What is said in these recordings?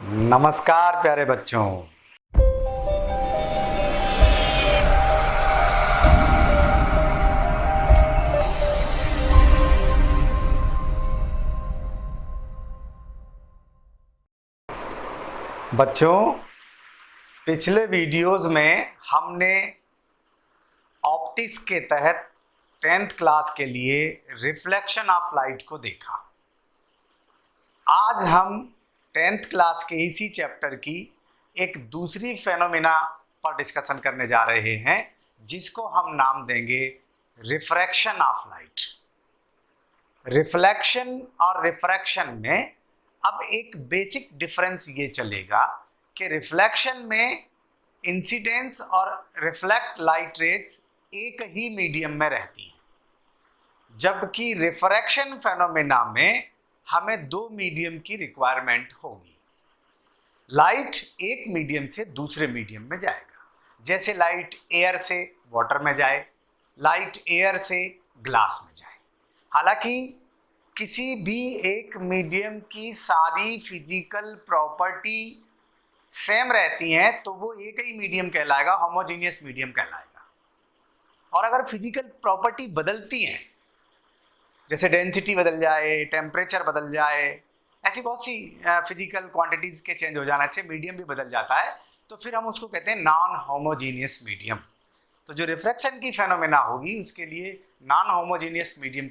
नमस्कार प्यारे बच्चों। पिछले वीडियोस में हमने ऑप्टिक्स के तहत 10th क्लास के लिए रिफ्लेक्शन ऑफ लाइट को देखा। आज हम 10th क्लास के इसी चैप्टर की एक दूसरी फेनोमेना पर डिस्कशन करने जा रहे हैं, जिसको हम नाम देंगे रिफ्रैक्शन ऑफ लाइट। रिफ्लेक्शन और रिफ्रैक्शन में अब एक बेसिक डिफरेंस ये चलेगा कि रिफ्लेक्शन में इंसिडेंस और रिफ्लेक्ट लाइट रेज एक ही मीडियम में रहती हैं, जबकि रिफ्रैक्शन फेनोमेना में हमें दो मीडियम की रिक्वायरमेंट होगी। लाइट एक मीडियम से दूसरे मीडियम में जाएगा, जैसे लाइट एयर से वाटर में जाए, लाइट एयर से ग्लास में जाए। हालांकि किसी भी एक मीडियम की सारी फिजिकल प्रॉपर्टी सेम रहती हैं तो वो एक ही मीडियम कहलाएगा, होमोजेनियस मीडियम कहलाएगा। और अगर फिजिकल प्रॉपर्टी बदलती हैं, जैसे डेंसिटी बदल जाए, टेम्परेचर बदल जाए, ऐसी बहुत सी फिजिकल क्वांटिटीज के चेंज हो जाने से मीडियम भी बदल जाता है, तो फिर हम उसको कहते हैं नॉन होमोजेनियस मीडियम। तो जो रिफ्रैक्शन की फेनोमेना होगी उसके लिए नॉन होमोजेनियस मीडियम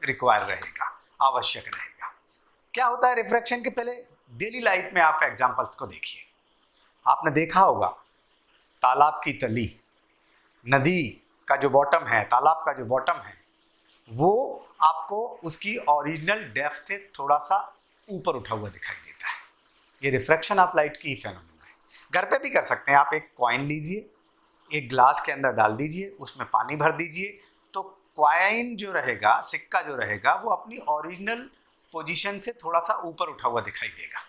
रिक्वायर रहेगा, आवश्यक रहेगा। क्या होता है रिफ्रैक्शन के? पहले डेली लाइफ में आप एग्जांपल्स को देखिए। आपने देखा होगा तालाब की तली, नदी का जो बॉटम है, तालाब का जो बॉटम है, वो आपको उसकी ओरिजिनल डेप्थ से थोड़ा सा ऊपर उठा हुआ दिखाई देता है। ये रिफ्रैक्शन ऑफ लाइट की फेनोमेना है। घर पे भी कर सकते हैं। आप एक कॉइन लीजिए, एक ग्लास के अंदर डाल दीजिए, उसमें पानी भर दीजिए, तो कॉइन जो रहेगा, सिक्का जो रहेगा, वो अपनी ओरिजिनल पोजीशन से थोड़ा सा ऊपर उठा हुआ दिखाई देगा।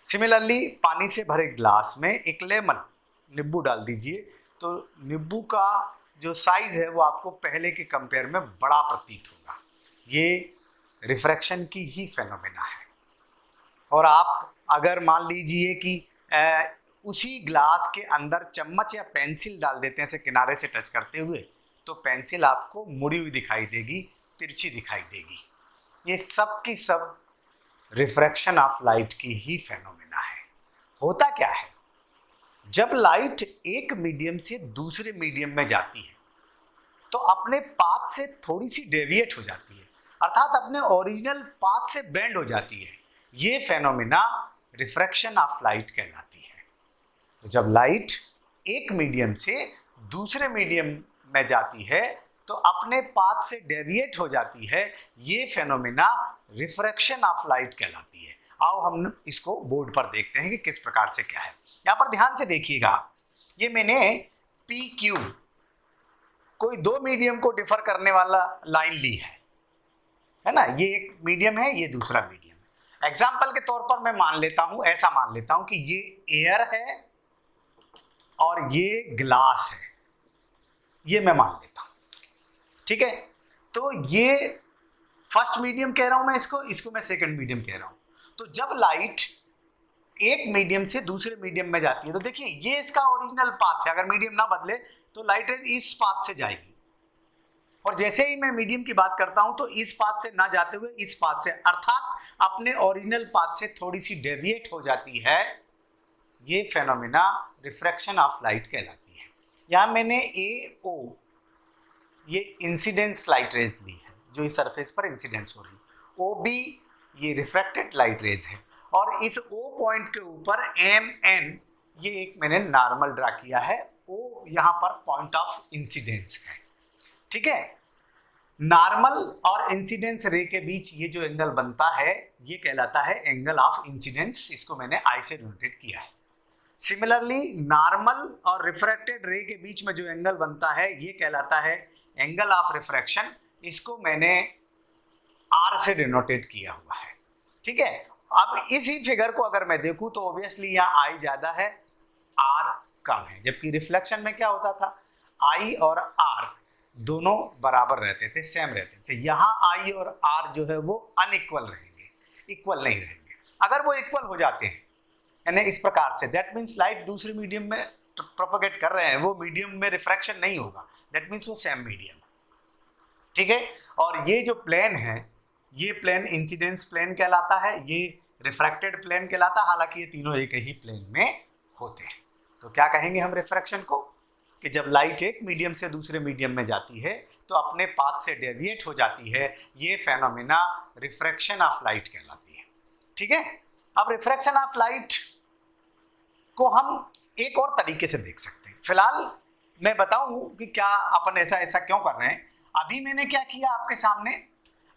सिमिलरली पानी से भरे ग्लास में एक लेमन, नींबू डाल दीजिए, तो नींबू का जो साइज है वो आपको पहले के कंपेयर में बड़ा प्रतीत होगा। ये रिफ्रैक्शन की ही फेनोमेना है। और आप अगर मान लीजिए कि उसी ग्लास के अंदर चम्मच या पेंसिल डाल देते हैं, ऐसे किनारे से टच करते हुए, तो पेंसिल आपको मुड़ी हुई दिखाई देगी, तिरछी दिखाई देगी। ये सब की सब रिफ्रैक्शन ऑफ लाइट की ही फेनोमेना है। होता क्या है, जब लाइट एक मीडियम से दूसरे मीडियम में जाती है तो अपने पाथ से थोड़ी सी डेविएट हो जाती है, अर्थात अपने ओरिजिनल पाथ से बेंड हो जाती है। ये फेनोमेना रिफ्रैक्शन ऑफ लाइट कहलाती है। तो जब लाइट एक मीडियम से दूसरे मीडियम में जाती है तो अपने पाथ से डेविएट हो जाती है। ये फेनोमेना रिफ्रैक्शन ऑफ लाइट कहलाती है। आओ हम इसको बोर्ड पर देखते हैं कि किस प्रकार से क्या है। यहाँ पर ध्यान से देखिएगा, ये मैंने पी क्यू, कोई दो मीडियम को डिफर करने वाला लाइन ली है ना। ये एक मीडियम है, ये दूसरा मीडियम है। एग्जाम्पल के तौर पर मैं मान लेता हूं, ऐसा मान लेता हूं कि ये एयर है और ये ग्लास है, ये मैं मान लेता हूं, ठीक है। तो ये फर्स्ट मीडियम कह रहा हूं मैं, इसको मैं सेकंड मीडियम कह रहा हूं। तो जब लाइट एक मीडियम से दूसरे मीडियम में जाती है तो देखिए ये इसका ओरिजिनल पाथ है। अगर मीडियम ना बदले तो लाइट इस पाथ से जाएगी, और जैसे ही मैं मीडियम की बात करता हूं तो इस पाथ से ना जाते हुए इस पाथ से, अर्थात अपने ओरिजिनल पाथ से थोड़ी सी डेविएट हो जाती है। ये फेनोमेना रिफ्रैक्शन ऑफ लाइट कहलाती है। यहां मैंने ए ओ, ये इंसिडेंस लाइट रेज ली है, जो इस सरफेस पर इंसिडेंस हो रही है। ओ बी, ये रिफ्रैक्टेड लाइट रेज है। और इस O पॉइंट के ऊपर एम एन, ये एक मैंने नॉर्मल ड्रा किया है। O यहाँ पर पॉइंट ऑफ इंसिडेंस है, ठीक है। नॉर्मल और इंसिडेंस रे के बीच ये जो एंगल बनता है ये कहलाता है एंगल ऑफ इंसिडेंस। इसको मैंने आई से डिनोटेट किया है। सिमिलरली नॉर्मल और रिफ्रैक्टेड रे के बीच में जो एंगल बनता है ये कहलाता है एंगल ऑफ रिफ्रैक्शन। इसको मैंने आर से डिनोटेट किया हुआ है, ठीक है। अब इसी फिगर को अगर मैं देखूं तो ऑब्वियसली यहाँ आई ज्यादा है, आर कम है, जबकि रिफ्लेक्शन में क्या होता था, आई और आर दोनों बराबर रहते थे, सेम रहते थे। यहाँ आई और आर जो है वो अनइक्वल रहेंगे, इक्वल नहीं रहेंगे। अगर वो इक्वल हो जाते हैं यानी इस प्रकार से, दैट मीन्स लाइट दूसरे मीडियम में प्रोपोगेट कर रहे हैं, वो मीडियम में रिफ्रैक्शन नहीं होगा, दैट मीन्स वो सेम मीडियम। ठीक है, और ये जो प्लेन है, ये प्लेन इंसिडेंस प्लेन कहलाता है, ये रिफ्रैक्टेड प्लेन कहलाता है। हालांकि ये तीनों एक ही प्लेन में होते हैं। तो क्या कहेंगे हम रिफ्रैक्शन को, कि जब लाइट एक मीडियम से दूसरे मीडियम में जाती है तो अपने पाथ से डेविएट हो जाती है, ये फेनोमेना रिफ्रैक्शन ऑफ लाइट कहलाती है। ठीक है, अब रिफ्रैक्शन ऑफ लाइट को हम एक और तरीके से देख सकते हैं। फिलहाल मैं बताऊं कि क्या अपन ऐसा क्यों कर रहे हैं। अभी मैंने क्या किया आपके सामने,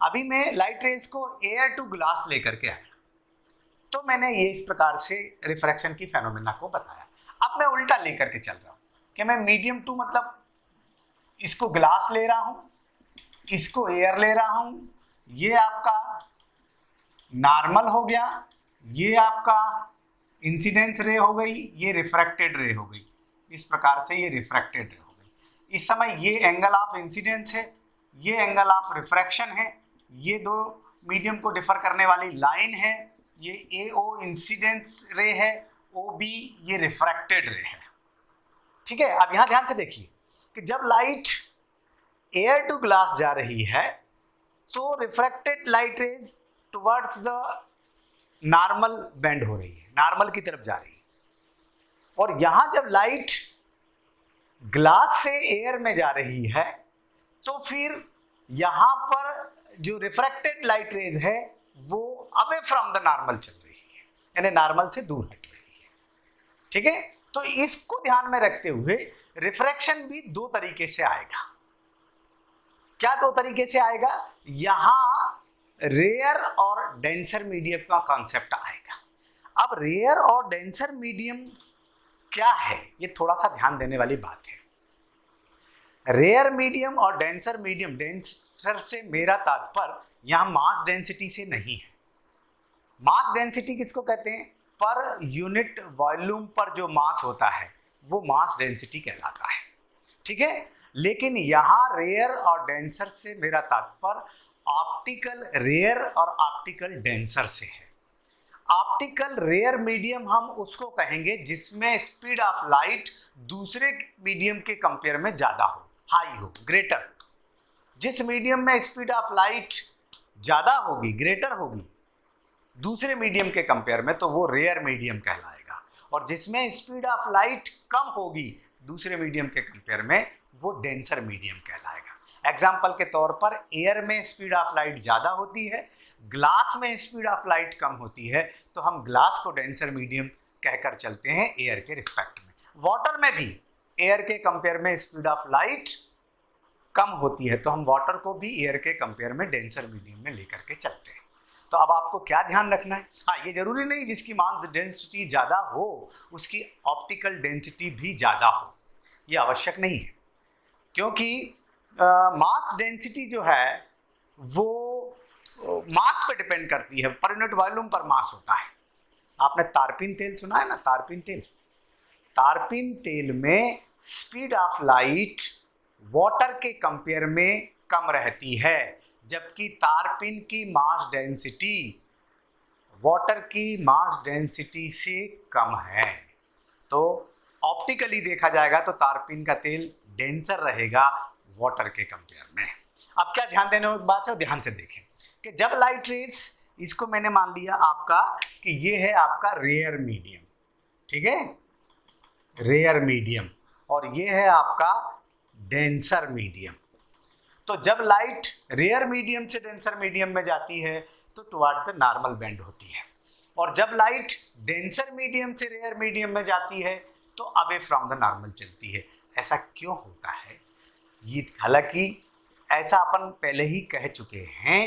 अभी मैं लाइट रेज को एयर टू ग्लास लेकर के आया, तो मैंने ये इस प्रकार से रिफ्रैक्शन की फेनोमेना को बताया। अब मैं उल्टा लेकर के चल रहा हूं कि मैं मीडियम टू मतलब इसको ग्लास ले रहा हूं, इसको एयर ले रहा हूं, ये आपका नॉर्मल हो गया, ये आपका इंसिडेंस रे हो गई, ये रिफ्रैक्टेड रे हो गई। इस प्रकार से ये रिफ्रैक्टेड रे हो गई। इस समय ये एंगल ऑफ इंसिडेंस है, ये एंगल ऑफ रिफ्रैक्शन है, ये दो मीडियम को डिफर करने वाली लाइन है, ये ए ओ इंसिडेंस रे है, ओ बी ये रिफ्रैक्टेड रे है। ठीक है, अब यहां ध्यान से देखिए कि जब लाइट एयर टू ग्लास जा रही है तो refracted light raise towards the normal bend हो रही है, नॉर्मल की तरफ जा रही है। और यहां जब लाइट ग्लास से एयर में जा रही है तो फिर यहां पर जो रिफ्रैक्टेड लाइट रेज है वो अवे फ्रॉम द नॉर्मल चल रही है, यानी नॉर्मल से दूर हट रही है। ठीक है, तो इसको ध्यान में रखते हुए रिफ्रैक्शन भी दो तरीके से आएगा। क्या दो तरीके से आएगा, यहां रेयर और डेंसर मीडियम का कॉन्सेप्ट आएगा। अब रेयर और डेंसर मीडियम क्या है, ये थोड़ा सा ध्यान देने वाली बात है। रेयर मीडियम और डेंसर मीडियम, डेंसर से मेरा तात्पर्य यहां मास डेंसिटी से नहीं है। मास डेंसिटी किसको कहते हैं, पर यूनिट वॉल्यूम पर जो मास होता है वो मास डेंसिटी कहलाता है। ठीक है, लेकिन यहां रेयर और डेंसर से मेरा तात्पर्य ऑप्टिकल रेयर और ऑप्टिकल डेंसर से है। ऑप्टिकल रेयर मीडियम हम उसको कहेंगे जिसमें स्पीड ऑफ लाइट दूसरे मीडियम के कंपेयर में ज्यादा हो, हाई हो, ग्रेटर। जिस मीडियम में स्पीड ऑफ लाइट ज्यादा होगी, ग्रेटर होगी दूसरे मीडियम के कंपेयर में, तो वो रेयर मीडियम कहलाएगा। और जिसमें स्पीड ऑफ लाइट कम होगी दूसरे मीडियम के कंपेयर में, वो डेंसर मीडियम कहलाएगा। एग्जाम्पल के तौर पर एयर में स्पीड ऑफ लाइट ज़्यादा होती है, ग्लास में स्पीड ऑफ लाइट कम होती है, तो हम ग्लास को डेंसर मीडियम कहकर चलते हैं एयर के रिस्पेक्ट में। वाटर में भी एयर के कंपेयर में स्पीड ऑफ लाइट कम होती है, तो हम वाटर को भी एयर के कंपेयर में डेंसर मीडियम में लेकर के चलते हैं। तो अब आपको क्या ध्यान रखना है, हाँ ये जरूरी नहीं जिसकी मास डेंसिटी ज़्यादा हो उसकी ऑप्टिकल डेंसिटी भी ज़्यादा हो, ये आवश्यक नहीं है। क्योंकि मास डेंसिटी जो है वो मास पे डिपेंड करती है, पर यूनिट वॉल्यूम पर मास होता है। आपने तारपीन तेल सुना है ना, तारपीन तेल, तारपीन तेल में स्पीड ऑफ लाइट वाटर के कंपेयर में कम रहती है, जबकि तारपीन की मास डेंसिटी वाटर की मास डेंसिटी से कम है। तो ऑप्टिकली देखा जाएगा तो तारपीन का तेल डेंसर रहेगा वाटर के कंपेयर में। अब क्या ध्यान देने वाली बात है, ध्यान से देखें कि जब लाइट रेस, इसको मैंने मान लिया आपका कि ये है आपका रेयर मीडियम, ठीक है, रेयर मीडियम, और ये है आपका डेंसर मीडियम। तो जब लाइट रेयर मीडियम से डेंसर मीडियम में जाती है तो टुवर्ड्स द नॉर्मल बेंड होती है, और जब लाइट डेंसर मीडियम से रेयर मीडियम में जाती है तो अवे फ्रॉम द नॉर्मल चलती है। ऐसा क्यों होता है, ये हालांकि ऐसा अपन पहले ही कह चुके हैं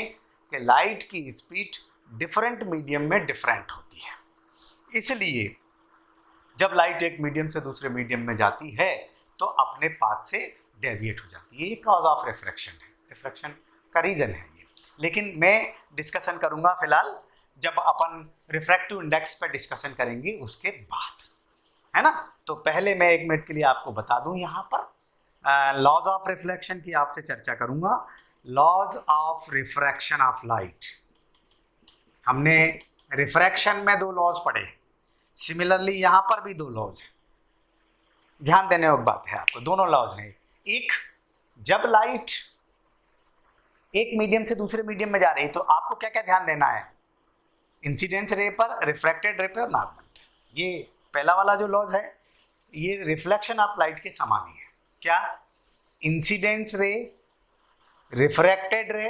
कि लाइट की स्पीड डिफरेंट मीडियम में डिफरेंट होती है, इसलिए जब लाइट एक मीडियम से दूसरे मीडियम में जाती है तो अपने पाथ से डेविएट हो जाती है। ये कॉज ऑफ रिफ्रैक्शन है, रिफ्रैक्शन का रीज़न है ये। लेकिन मैं डिस्कशन करूंगा फिलहाल जब अपन रिफ्रैक्टिव इंडेक्स पर डिस्कशन करेंगे उसके बाद, है ना। तो पहले मैं 1 मिनट के लिए आपको बता दूं, यहाँ पर लॉज ऑफ रिफ्लेक्शन की आपसे चर्चा करूंगा। Laws of refraction of light हमने रिफ्रैक्शन में दो लॉज पढ़े, सिमिलरली यहां पर भी दो लॉज हैं। ध्यान देने योग्य बात है आपको, दोनों लॉज हैं। एक, जब लाइट एक मीडियम से दूसरे मीडियम में जा रही है तो आपको क्या क्या ध्यान देना है, इंसिडेंस रे पर, रिफ्रैक्टेड रे पर, नॉर्मल। ये पहला वाला जो लॉज है ये रिफ्लेक्शन ऑफ लाइट के समान ही है। क्या, incidence ray, refracted ray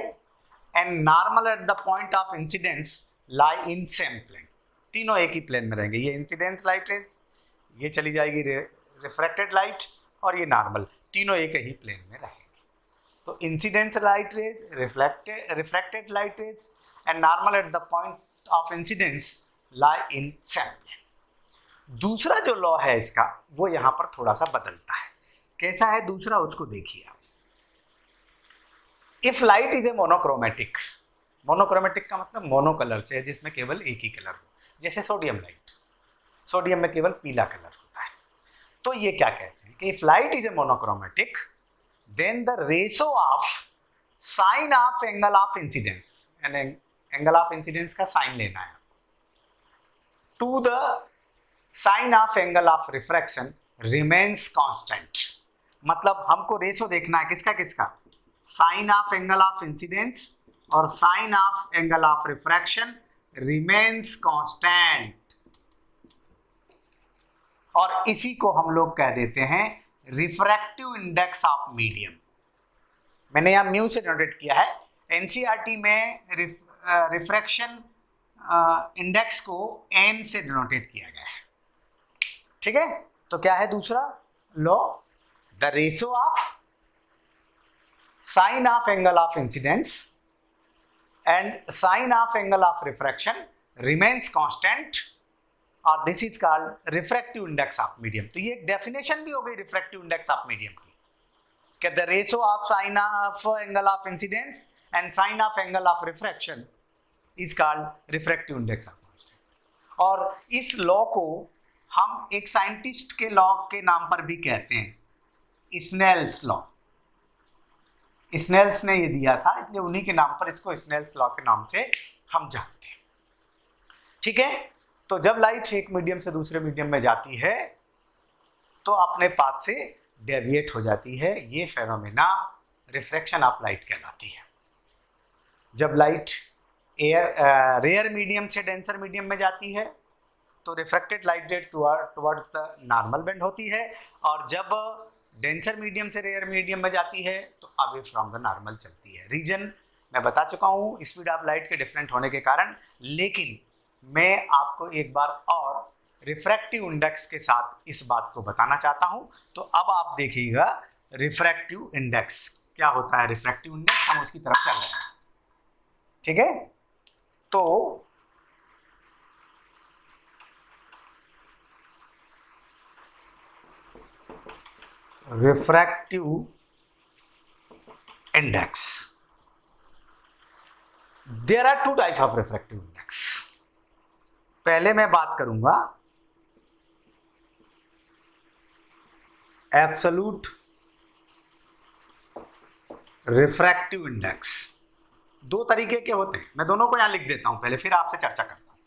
and normal at the point of incidence lie in same plane. तीनों एक ही प्लेन में रहेंगे। ये इंसिडेंस लाइट रेज, ये चली जाएगी रिफ्रैक्टेड लाइट, और ये नॉर्मल, तीनों एक ही प्लेन में रहेंगे। तो incidence light rays, refracted light rays and normal at the point of incidence lie in same plane. दूसरा जो लॉ है इसका वो यहां पर थोड़ा सा बदलता है। कैसा है दूसरा, उसको देखिए आप। If light is a monochromatic, monochromatic का मतलब मोनो कलर से है, जिसमें केवल एक ही कलर हो, जैसे सोडियम लाइट, सोडियम में केवल पीला कलर होता है। तो ये क्या कहते हैं कि if light is a monochromatic then the ratio of sine of angle of incidence, angle of incidence का साइन लेना है, to the sine of angle of refraction remains constant. मतलब हमको रेशो देखना है किसका किसका, sine of angle of incidence और sine of angle of refraction remains constant, और इसी को हम लोग कह देते हैं रिफ्रैक्टिव इंडेक्स ऑफ मीडियम। मैंने यहां म्यू से नोटेट किया है, एनसीईआरटी में रिफ्रैक्शन इंडेक्स को एन से डिनोटेट किया गया है। ठीक है, तो क्या है दूसरा law, the ratio of sine of angle of incidence and sine of angle of refraction remains constant, और this is called refractive index of medium. तो ये एक डेफिनेशन भी हो गई रिफ्रैक्टिव इंडेक्स ऑफ मीडियम की, कि the ratio of sine of angle of incidence and sine of angle of refraction is called refractive index of constant. और इस लॉ को हम एक साइंटिस्ट के लॉ के नाम पर भी कहते हैं, स्नेल्स लॉ। स्नेल्स ने ये दिया था, इसलिए उन्हीं के नाम पर इसको स्नेल्स लॉ के नाम से हम जानते हैं। ठीक है, तो जब लाइट एक मीडियम से दूसरे मीडियम में जाती है तो अपने पाथ से डेविएट हो जाती है। ये फेनोमेना रिफ्रैक्शन ऑफ लाइट कहलाती है। जब लाइट रेयर मीडियम से डेंसर मीडियम में जाती है तो refracted light rate towards the normal bend होती है, और जब डेंसर मीडियम से रेयर मीडियम में जाती है तो अवे फ्रॉम द नॉर्मल चलती है। रीजन मैं बता चुका हूँ स्पीड ऑफ लाइट के डिफरेंट होने के कारण, लेकिन मैं आपको एक बार और रिफ्रैक्टिव इंडेक्स के साथ इस बात को बताना चाहता हूँ। तो अब आप देखिएगा रिफ्रैक्टिव इंडेक्स क्या होता है। रिफ्रैक्टिव इंडेक्स हम उसकी तरफ चल रहे हैं। ठीक है, तो refractive index, there are two type of refractive index. पहले मैं बात करूंगा एब्सोल्यूट रिफ्रैक्टिव इंडेक्स। दो तरीके के होते हैं, मैं दोनों को यहां लिख देता हूं पहले, फिर आपसे चर्चा करता हूं।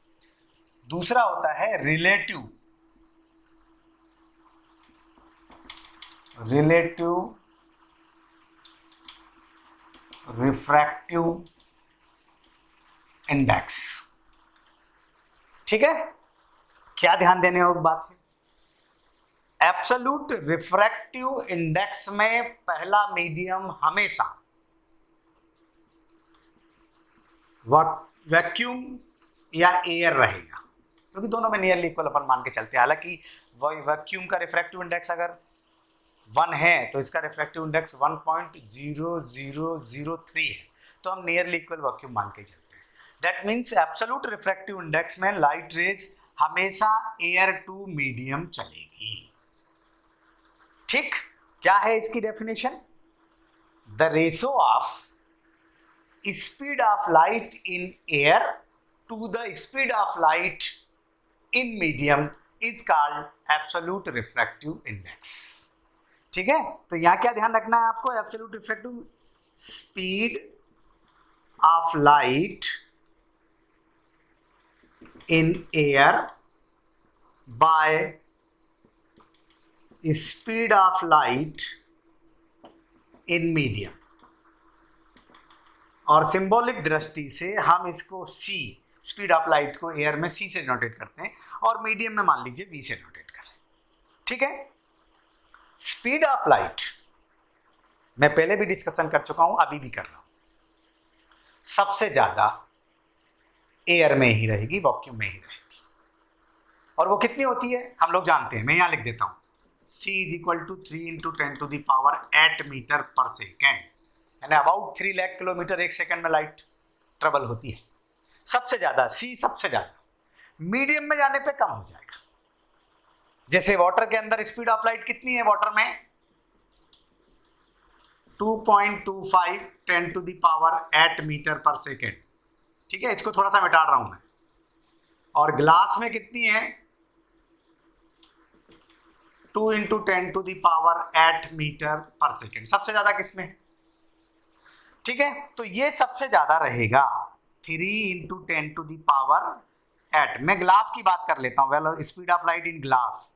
दूसरा होता है रिलेटिव रिफ्रैक्टिव इंडेक्स। ठीक है, क्या ध्यान देने योग्य बात है, एब्सोल्यूट रिफ्रैक्टिव इंडेक्स में पहला मीडियम हमेशा वैक्यूम या एयर रहेगा, क्योंकि दोनों में नियरली इक्वल अपन मान के चलते हैं। हालांकि वैक्यूम का रिफ्रैक्टिव इंडेक्स अगर 1 है तो इसका रिफ्रैक्टिव इंडेक्स 1.0003 है, तो हम नियरली इक्वल वैक्यूम मान के चलते हैं। That means absolute refractive index में लाइट रेज हमेशा एयर टू मीडियम चलेगी। ठीक, क्या है इसकी definition, the ratio of speed of light in air to the speed of light in medium is called absolute refractive index. ठीक है, तो यहां क्या ध्यान रखना है आपको, absolute refractive speed of light in air by speed of light in medium. और सिंबॉलिक दृष्टि से हम इसको सी, स्पीड ऑफ लाइट को एयर में सी से नोटेट करते हैं और मीडियम में मान लीजिए वी से नोटेट करें। ठीक है, स्पीड ऑफ लाइट मैं पहले भी डिस्कशन कर चुका हूं, अभी भी कर रहा हूं, सबसे ज्यादा एयर में ही रहेगी, वैक्यूम में ही रहेगी। और वो कितनी होती है हम लोग जानते हैं, मैं यहां लिख देता हूं, C is equal to 3 × 10⁻8 metre per second, यानी अबाउट 3 लाख किलोमीटर एक सेकंड में लाइट ट्रेवल होती है। सबसे ज्यादा C, सबसे ज्यादा। मीडियम में जाने पे कम हो जाएगा। जैसे वाटर के अंदर स्पीड ऑफ लाइट कितनी है, वाटर में 2.25 10⁸ मीटर पर सेकेंड। ठीक है, इसको थोड़ा सा मिटा रहा हूं मैं। और ग्लास में कितनी है, 2 × 10⁸ मीटर पर सेकेंड। सबसे ज्यादा किसमें? ठीक है, तो ये सबसे ज्यादा रहेगा 3 × 10⁸। मैं ग्लास की बात कर लेता हूं। Well, speed of light in glass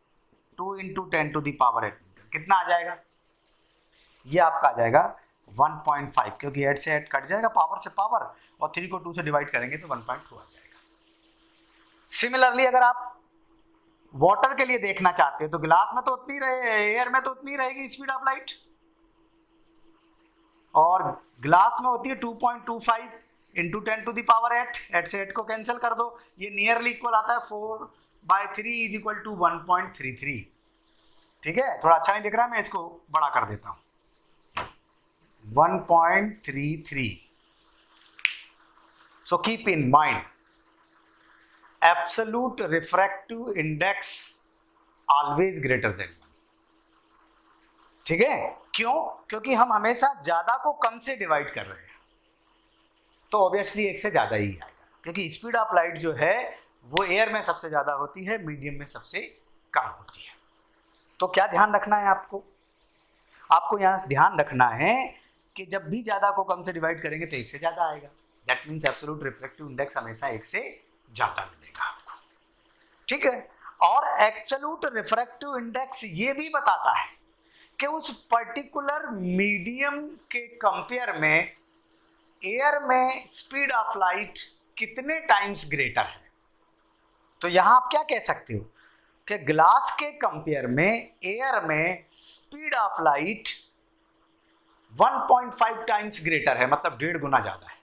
2 × 10⁸ metre, कितना आ जाएगा? ये आपका आ जाएगा 1.5, क्योंकि 8 से 8 कट जाएगा, पावर से पावर, और 3 को 2 से डिवाइड करेंगे तो 1.2 आ जाएगा। सिमिलरली अगर आप वाटर के लिए देखना चाहते हो तो ग्लास में तो उतनी रहे, एयर में तो उतनी रहेगी स्पीड ऑफ लाइट, और ग्लास में होती है 2.25 × 10⁸। 8 से 8 को कैंसिल कर दो, ये नियरली इक्वल आता है 4/3 इज इक्वल टू 1.33। ठीक है, थोड़ा अच्छा नहीं दिख रहा है, मैं इसको बड़ा कर देता हूं, 1.33। So keep in mind, absolute refractive index always greater than 1। ठीक है, क्यों? क्योंकि हम हमेशा ज्यादा को कम से डिवाइड कर रहे हैं, तो ऑब्वियसली 1 से ज्यादा ही आएगा, क्योंकि स्पीड ऑफ लाइट जो है वो एयर में सबसे ज्यादा होती है, मीडियम में सबसे कम होती है। तो क्या ध्यान रखना है आपको? आपको यहां ध्यान रखना है कि जब भी ज्यादा को कम से डिवाइड करेंगे तो 1 से ज्यादा आएगा। That means absolute refractive index हमेशा 1 से ज्यादा मिलेगा आपको। ठीक है, और एब्सोल्यूट रिफ्रैक्टिव इंडेक्स ये भी बताता है कि उस पर्टिकुलर मीडियम के कंपेयर में एयर में स्पीड ऑफ लाइट कितने टाइम्स ग्रेटर है। तो यहां आप क्या कह सकते हो कि ग्लास के कंपेयर में एयर में speed of light 1.5 times greater है, मतलब 1.5 गुना ज्यादा है।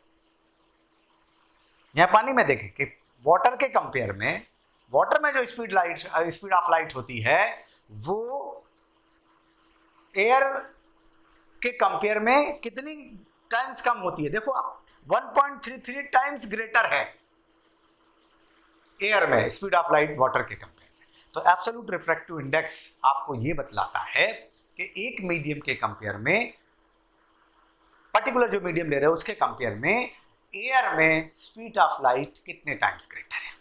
यहां पानी में देखें कि वाटर के कंपेयर में, वाटर में जो स्पीड ऑफ लाइट होती है वो एयर के कंपेयर में कितनी टाइम्स कम होती है। देखो आप, 1.33 टाइम्स ग्रेटर है एयर में स्पीड ऑफ लाइट वाटर के कंपेयर में। तो एब्सोल्यूट रिफ्रैक्टिव इंडेक्स आपको ये बतलाता है कि एक मीडियम के कंपेयर में, पर्टिकुलर जो मीडियम ले रहे हो उसके कंपेयर में एयर में स्पीड ऑफ लाइट कितने टाइम्स ग्रेटर है।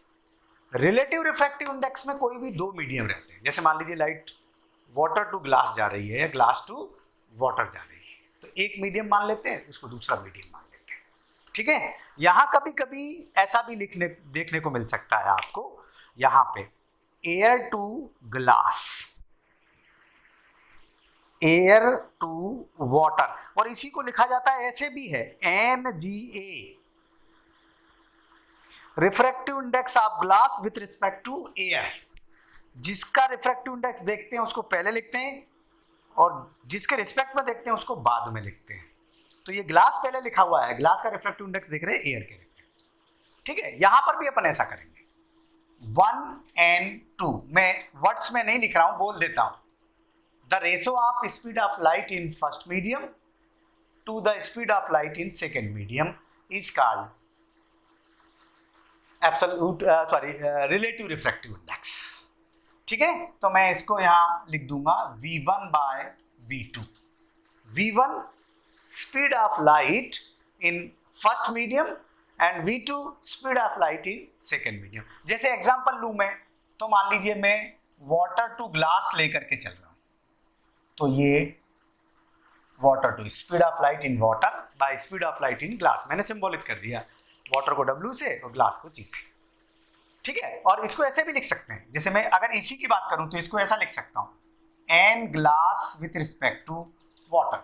रिलेटिव रिफ्रैक्टिव इंडेक्स में कोई भी दो मीडियम रहते हैं, जैसे मान लीजिए लाइट वाटर टू ग्लास जा रही है या ग्लास टू वाटर जा रही है, तो एक मीडियम मान लेते हैं, उसको दूसरा मीडियम मान लेते हैं। ठीक है, यहां कभी कभी ऐसा भी देखने को मिल सकता है आपको, यहां पे air to glass, air to water, और इसी को लिखा जाता है, ऐसे भी है NGA, refractive index of glass with respect to air. जिसका रिफ्रैक्टिव इंडेक्स देखते हैं उसको पहले लिखते हैं, और जिसके रिस्पेक्ट में देखते हैं उसको बाद में लिखते हैं। तो ये ग्लास पहले लिखा हुआ है, ग्लास का रिफ्रैक्टिव इंडेक्स देख रहे हैं एयर के रिफ्रैक्ट। ठीक है, यहां पर भी अपन ऐसा करेंगे, 1 and 2, मैं वर्ड्स में नहीं लिख रहा हूं, बोल देता हूं। The ratio of speed of light in first medium to the speed of light in second medium is called relative refractive index। ठीक है, तो मैं इसको यहां लिख दूंगा V1/V2। V1 speed of light in first medium and V2 speed of light in second medium। जैसे example लूं मैं, तो मान लीजिए मैं वाटर टू ग्लास लेकर के चल रहा हूं, तो ये water to speed of light in water by speed of light in glass, मैंने सिंबॉलिक कर दिया, वाटर को W से और ग्लास को G से। ठीक है, और इसको ऐसे भी लिख सकते हैं, जैसे मैं अगर इसी की बात करूं तो इसको ऐसा लिख सकता हूं, N glass with respect to water,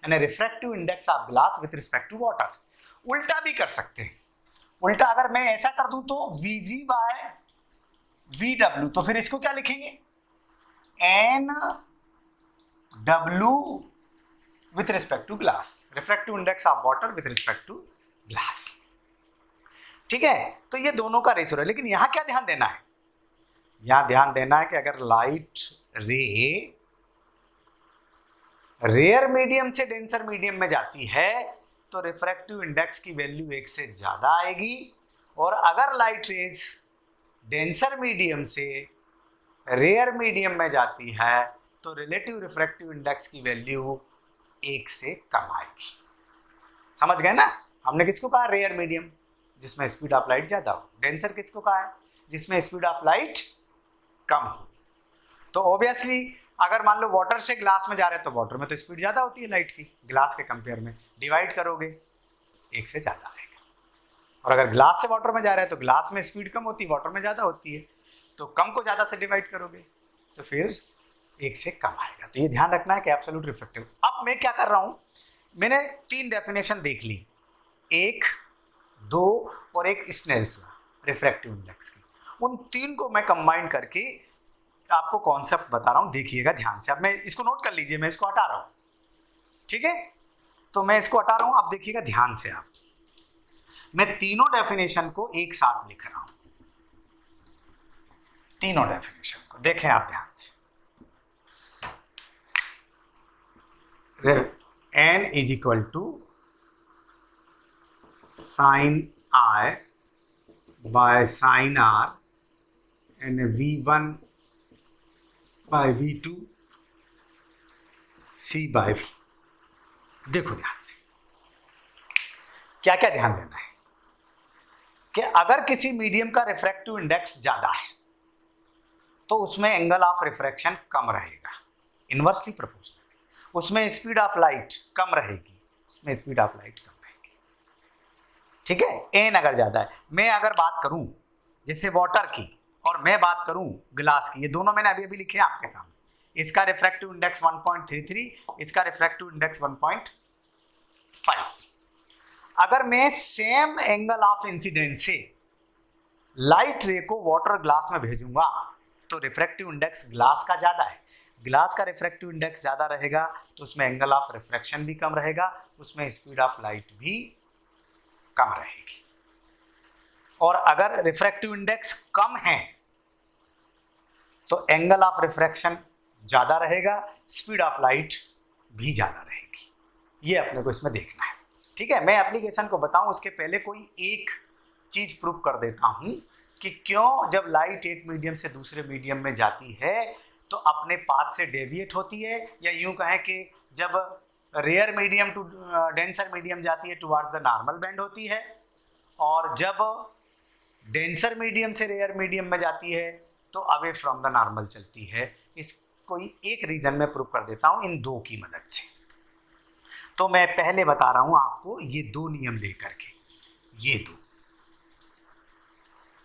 यानी refractive index of glass with respect to water. उल्टा भी कर सकते हैं, उल्टा अगर मैं ऐसा कर दूं तो Vg बाय VW, तो फिर इसको क्या लिखेंगे, n W with respect to glass, refractive index of water with respect to glass. ठीक है, तो ये दोनों का रेशियो है। लेकिन यहां क्या ध्यान देना है, यहां ध्यान देना है कि अगर लाइट रे रेयर मीडियम से डेंसर मीडियम में जाती है तो रिफ्रैक्टिव इंडेक्स की वैल्यू 1 से ज्यादा आएगी, और अगर लाइट रेज डेंसर मीडियम से रेयर मीडियम में जाती है तो रिलेटिव रिफ्रैक्टिव इंडेक्स की वैल्यू 1 से कम आएगी। समझ गए ना, हमने किसको कहा, रेयर मीडियम जिसमें स्पीड ऑफ लाइट ज्यादा हो, डेंसर किसको कहा है, जिसमें स्पीड ऑफ लाइट कम हो। तो ऑब्वियसली अगर मान लो वाटर से ग्लास में जा रहे हैं तो वाटर में तो स्पीड ज्यादा होती है लाइट की, ग्लास के कंपेयर में, डिवाइड करोगे 1 से ज्यादा आएगा। और अगर ग्लास से वाटर में जा रहे हैं तो ग्लास में स्पीड कम होती है, वाटर में ज्यादा होती है, तो कम को ज्यादा से डिवाइड करोगे तो फिर 1 से कम आएगा। तो ये ध्यान रखना है कि एब्सोल्यूट रिफ्रैक्टिव। अब मैं क्या कर रहा हूं, मैंने 3 डेफिनेशन देख ली, 1, 2 और एक स्नेल्स रिफ्रैक्टिव इंडेक्स की, उन 3 को मैं कंबाइन करके आपको कॉन्सेप्ट बता रहा हूं, देखिएगा ध्यान से। अब मैं इसको नोट कर लीजिए, मैं इसको हटा रहा हूं, ठीक है, तो मैं इसको हटा रहा हूं, अब देखिएगा ध्यान से आप, मैं तीनों डेफिनेशन को एक साथ लिख रहा हूं, तीनों डेफिनेशन को देखें आप ध्यान से। n is equal to sine I by sine R and V1 by V2 C by V। देखो ध्यान से, क्या क्या ध्यान देना है कि अगर किसी मीडियम का रिफ्रैक्टिव इंडेक्स ज्यादा है तो उसमें एंगल ऑफ रिफ्रैक्शन कम रहेगा, इनवर्सली प्रोपोर्शनल। उसमें स्पीड ऑफ लाइट कम रहेगी, उसमें स्पीड ऑफ लाइट कम रहेगी, ठीक है, एन अगर ज्यादा है। मैं अगर बात करूं जैसे वाटर की और मैं बात करूं ग्लास की, ये दोनों मैंने अभी अभी लिखे हैं आपके सामने, इसका रिफ्रैक्टिव इंडेक्स 1.33, इसका रिफ्रैक्टिव इंडेक्स 1.5। अगर मैं सेम एंगल ऑफ इंसिडेंस से लाइट रे को वाटर ग्लास में भेजूंगा तो रिफ्रैक्टिव इंडेक्स ग्लास का ज्यादा है, ग्लास का रिफ्रैक्टिव इंडेक्स ज्यादा रहेगा तो उसमें एंगल ऑफ रिफ्रैक्शन भी कम रहेगा, उसमें स्पीड ऑफ लाइट भी कम रहेगी। और अगर रिफ्रैक्टिव इंडेक्स कम है तो एंगल ऑफ रिफ्रैक्शन ज्यादा रहेगा, स्पीड ऑफ लाइट भी ज्यादा रहेगी। ये अपने को इसमें देखना है, ठीक है। मैं एप्लीकेशन को बताऊं उसके पहले कोई एक चीज प्रूव कर देता हूं कि क्यों जब लाइट एक मीडियम से दूसरे मीडियम में जाती है तो अपने पाथ से डेविएट होती है, या यूं कहें कि जब rare medium to denser medium जाती है टुवर्ड्स द नॉर्मल बैंड होती है, और जब डेंसर मीडियम से रेयर मीडियम में जाती है तो अवे फ्रॉम द नॉर्मल चलती है। इसको एक रीजन में प्रूव कर देता हूं इन 2 की मदद से। तो मैं पहले बता रहा हूं आपको ये 2 नियम लेकर के, ये 2,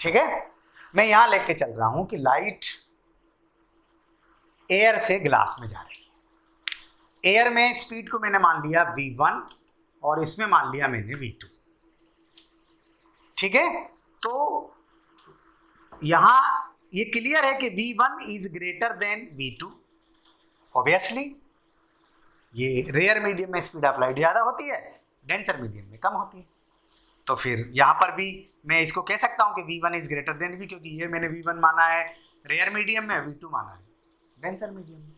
ठीक है। मैं यहां लेके चल रहा हूं कि लाइट एयर से ग्लास में जा रही है, एयर में स्पीड को मैंने मान लिया V1 और इसमें मान लिया मैंने V2, ठीक है। तो यहां ये क्लियर है कि V1 is greater then V2, obviously ये रेयर मीडियम में स्पीड ऑफ लाइट ज्यादा होती है, डेंसर मीडियम में कम होती है। तो फिर यहां पर भी मैं इसको कह सकता हूं कि V1 is greater then V, क्योंकि ये मैंने V1 माना है रेयर मीडियम में, V2 माना है डेंसर मीडियम में,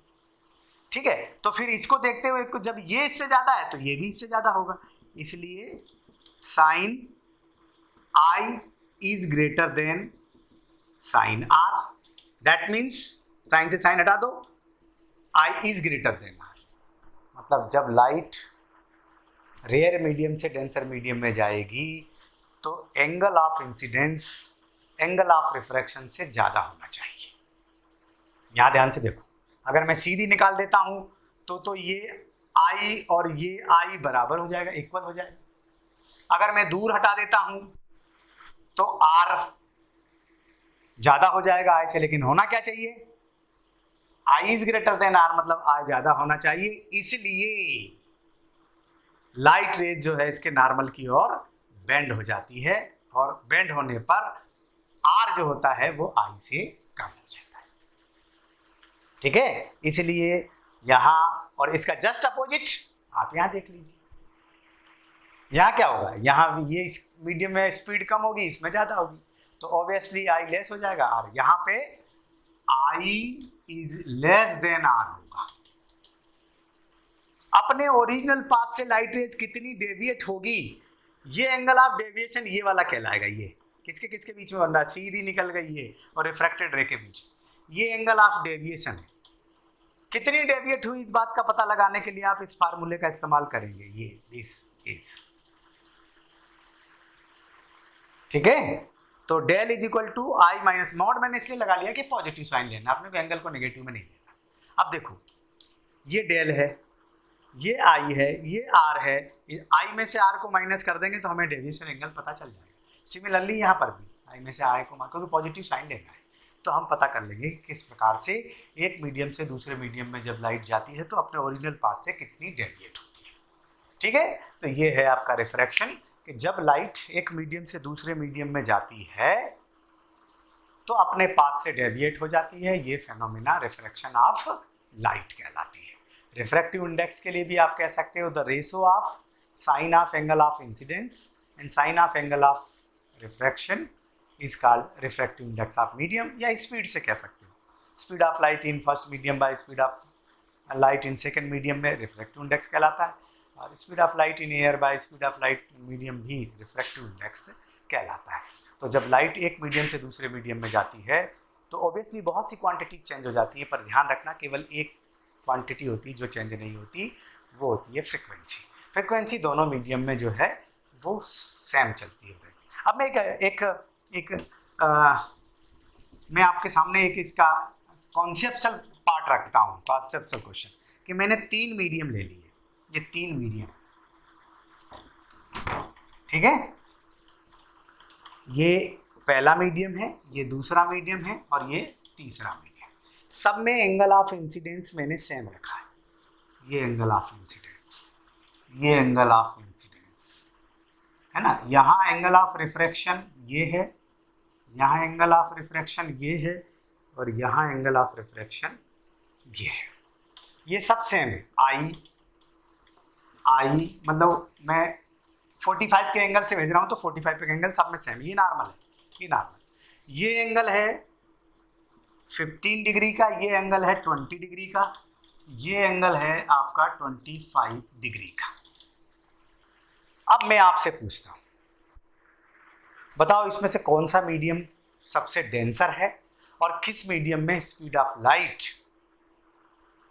ठीक है। तो फिर इसको देखते हुए जब ये इससे ज्यादा है तो ये भी इससे ज्यादा होगा, इसलिए sine I is greater than sine R। That means sine से साइन हटा दो, I is greater than R, मतलब जब लाइट रेयर मीडियम से डेंसर मीडियम में जाएगी तो angle of incidence angle of refraction से ज्यादा होना चाहिए। यहां ध्यान से देखो, अगर मैं सीधी निकाल देता हूं तो ये I और ये I बराबर हो जाएगा, इक्वल हो जाएगा। अगर मैं दूर हटा देता हूं तो R ज्यादा हो जाएगा आई से, लेकिन होना क्या चाहिए, I is greater then are, मतलब आई ज्यादा होना चाहिए, इसलिए लाइट रेज जो है इसके नॉर्मल की ओर बेंड हो जाती है, और बेंड होने पर आर जो होता है वो आई से कम हो जाता है। ठीक है, इसलिए यहां, और इसका जस्ट अपोजिट आप यहां देख लीजिए, यहां क्या होगा, यहां ये इस मीडियम में स्पीड कम होगी, इसमें ज्यादा होगी, तो ऑब्वियसली आई लेस हो जाएगा आर, यहां पे I is less than are होगा। अपने ओरिजिनल पाथ से लाइट रेज कितनी डेविएट होगी, ये एंगल ऑफ डेविएशन ये वाला कहलाएगा। ये किसके किसके बीच में बन रहा है, सीधी निकल गई है और रिफ्रैक्टेड रे के बीच, ये एंगल ऑफ डेविएशन है। कितनी डेविएट हुई इस बात का पता लगाने के लिए आप इस फार्मूले का इस्तेमाल करेंगे, ये दिस इज, ठीक है। तो del is equal to I minus mod, मैंने इसलिए लगा लिया कि पॉजिटिव साइन लेना, आपने भी एंगल को नेगेटिव में नहीं लेना। अब देखो ये डेल है, ये आई है, ये आर है, आई में से आर को माइनस कर देंगे तो हमें डेविएशन एंगल पता चल जाएगा। सिमिलरली यहाँ पर भी आई में से आर को, क्योंकि पॉजिटिव साइन लेना है, तो हम पता कर लेंगे किस प्रकार से एक मीडियम से दूसरे मीडियम में जब लाइट जाती है तो अपने ओरिजिनल पाथ से कितनी डेविएट होती है। ठीक है, तो ये है आपका रिफ्रैक्शन, कि जब लाइट एक मीडियम से दूसरे मीडियम में जाती है तो अपने पाथ से डेविएट हो जाती है। ये फेनोमेना रिफ्रैक्शन ऑफ लाइट कहलाती है। रिफ्रैक्टिव इंडेक्स के लिए भी आप कह सकते हो the ratio of sine of angle of incidence and sine of angle of refraction is called refractive index of medium, या स्पीड से कह सकते हो, speed of light in first medium by speed of light in second medium में refractive index कहलाता है, और speed of light in air by speed of light medium भी रिफ्रैक्टिव इंडेक्स कहलाता है। तो जब लाइट एक मीडियम से दूसरे मीडियम में जाती है तो ऑब्वियसली बहुत सी क्वांटिटी चेंज हो जाती है, पर ध्यान रखना केवल एक क्वांटिटी होती है जो चेंज नहीं होती, वो होती है फ्रिक्वेंसी। फ्रिक्वेंसी दोनों मीडियम में जो है वो सेम चलती है। अब मैं मैं आपके सामने एक इसका कॉन्सेप्चुअल पार्ट रखता हूँ, कॉन्सेप्चुअल क्वेश्चन, कि मैंने 3 मीडियम ले लिए, ये 3 मीडियम, ठीक है, ये पहला मीडियम है, ये दूसरा मीडियम है और ये तीसरा मीडियम, सब में एंगल ऑफ इंसिडेंस मैंने सेम रखा है। ये एंगल ऑफ इंसिडेंस, ये एंगल ऑफ इंसिडेंस है ना, यहाँ एंगल ऑफ रिफ्रैक्शन ये है, यहाँ एंगल ऑफ रिफ्रैक्शन ये है, और यहाँ एंगल ऑफ रिफ्रैक्शन ये है, ये सब सेम है। आई मतलब मैं 45 के एंगल से भेज रहा हूँ तो 45 के एंगल सब में सेम, ये नॉर्मल है, ये नॉर्मल, ये एंगल है 15 डिग्री का, ये एंगल है 20 डिग्री का, ये एंगल है आपका 25 डिग्री का। अब मैं आपसे पूछता हूँ, बताओ इसमें से कौन सा मीडियम सबसे डेंसर है और किस मीडियम में स्पीड ऑफ लाइट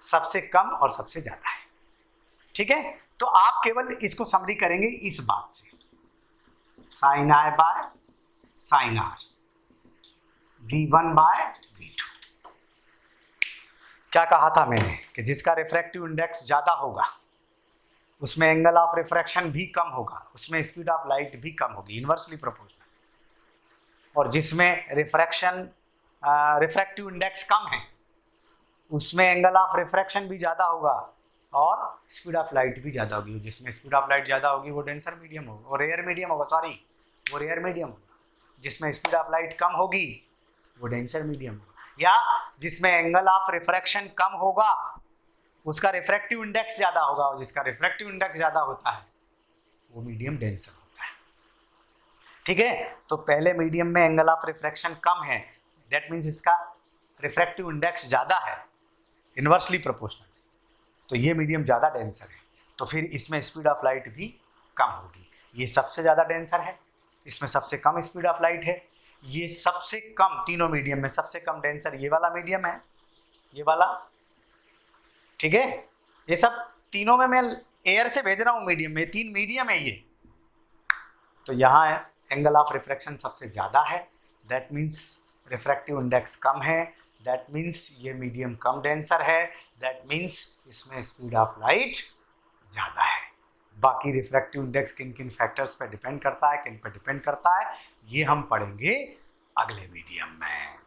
सबसे कम और सबसे ज्यादा है। ठीक है, तो आप केवल इसको समरी करेंगे इस बात से, sine I by sine R, V1 by V2। क्या कहा था मैंने कि जिसका रिफ्रैक्टिव इंडेक्स ज्यादा होगा उसमें एंगल ऑफ रिफ्रैक्शन भी कम होगा, उसमें स्पीड ऑफ लाइट भी कम होगी, इन्वर्सली प्रोपोर्शनल। और जिसमें रिफ्रैक्टिव इंडेक्स कम है उसमें एंगल ऑफ रिफ्रैक्शन भी ज़्यादा होगा और स्पीड ऑफ लाइट भी ज़्यादा होगी। जिसमें स्पीड ऑफ लाइट ज़्यादा होगी वो डेंसर मीडियम होगा, और रेयर मीडियम होगा, सॉरी वो रेयर मीडियम होगा। जिसमें स्पीड ऑफ लाइट कम होगी वो डेंसर मीडियम होगा, या जिसमें एंगल ऑफ रिफ्रैक्शन कम होगा उसका रिफ्रैक्टिव इंडेक्स ज़्यादा होगा, और जिसका रिफ्रैक्टिव इंडेक्स ज़्यादा होता है वो मीडियम डेंसर होता है। ठीक है, तो पहले मीडियम में एंगल ऑफ रिफ्रैक्शन कम है, दैट मीन्स इसका रिफ्रैक्टिव इंडेक्स ज़्यादा है, इन्वर्सली प्रोपोर्शनल, तो ये मीडियम ज़्यादा डेंसर है, तो फिर इसमें स्पीड ऑफ लाइट भी कम होगी। ये सबसे ज़्यादा डेंसर है, इसमें सबसे कम स्पीड ऑफ लाइट है। ये सबसे कम, तीनों मीडियम में सबसे कम डेंसर ये वाला मीडियम है, ये वाला, ठीक है। ये सब तीनों में मैं एयर से भेज रहा हूँ मीडियम में, 3 मीडियम है ये, तो यहाँ एंगल ऑफ रिफ्रैक्शन सबसे ज़्यादा है, दैट मीन्स रिफ्रैक्टिव इंडेक्स कम है, दैट मीन्स ये मीडियम कम डेंसर है, दैट मीन्स इसमें स्पीड ऑफ लाइट ज़्यादा है। बाकी रिफ्रैक्टिव इंडेक्स किन किन फैक्टर्स पर डिपेंड करता है, किन पर डिपेंड करता है, ये हम पढ़ेंगे अगले मीडियम में।